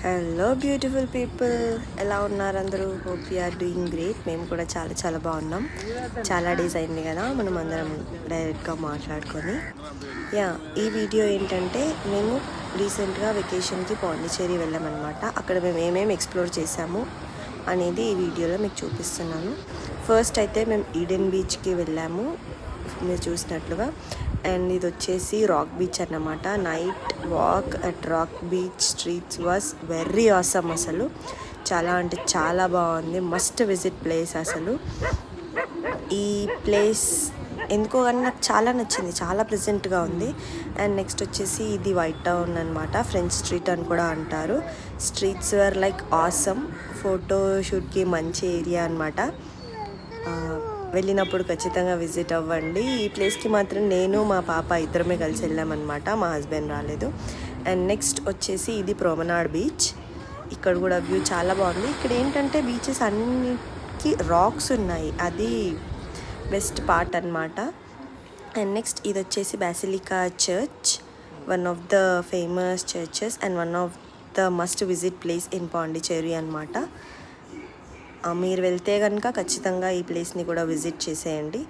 Hello beautiful people, ఎలా ఉన్నారు అందరూ? Hope you are doing great. మేము కూడా చాలా చాలా బాగున్నాం. చాలా డేస్ అయింది కదా మనం అందరం డైరెక్ట్గా మాట్లాడుకొని. ఈ వీడియో ఏంటంటే మేము రీసెంట్గా వెకేషన్కి పాండిచ్చేరి వెళ్ళామన్నమాట. అక్కడ మేము ఏమేమి ఎక్స్ప్లోర్ చేసాము అనేది ఈ వీడియోలో మీకు చూపిస్తున్నాను. ఫస్ట్ అయితే మేము ఈడెన్ బీచ్కి వెళ్ళాము, మీరు చూసినట్లుగా. అండ్ ఇది వచ్చేసి రాక్ బీచ్ అన్నమాట. Night walk at rock beach streets was very awesome. అసలు చాలా అంటే చాలా బాగుంది. మస్ట్ విజిట్ ప్లేస్ అసలు. ఈ ప్లేస్ ఎందుకో కానీ నాకు చాలా నచ్చింది, చాలా ప్లెజెంట్గా ఉంది. అండ్ నెక్స్ట్ వచ్చేసి ఇది వైట్ టౌన్ అనమాట. ఫ్రెంచ్ స్ట్రీట్ అని కూడా అంటారు. Streets were like awesome. ఫోటోషూట్కి మంచి ఏరియా అనమాట. వెళ్ళినప్పుడు ఖచ్చితంగా విజిట్ అవ్వండి. ఈ ప్లేస్కి మాత్రం నేను మా పాప ఇద్దరమే కలిసి వెళ్ళామన్నమాట, మా హస్బెండ్ రాలేదు. అండ్ నెక్స్ట్ వచ్చేసి ఇది ప్రొమనాడ్ బీచ్. ఇక్కడ కూడా వ్యూ చాలా బాగుంది. ఇక్కడ ఏంటంటే బీచెస్ అన్నిటికీ రాక్స్ ఉన్నాయి, అది బెస్ట్ పార్ట్ అన్నమాట. అండ్ నెక్స్ట్ ఇది వచ్చేసి basilica church, one of the famous churches and one of the must visit place in Pondicherry అనమాట. మీరు వెళ్తే కనుక ఖచ్చితంగా ఈ ప్లేస్ని కూడా విజిట్ చేసేయండి.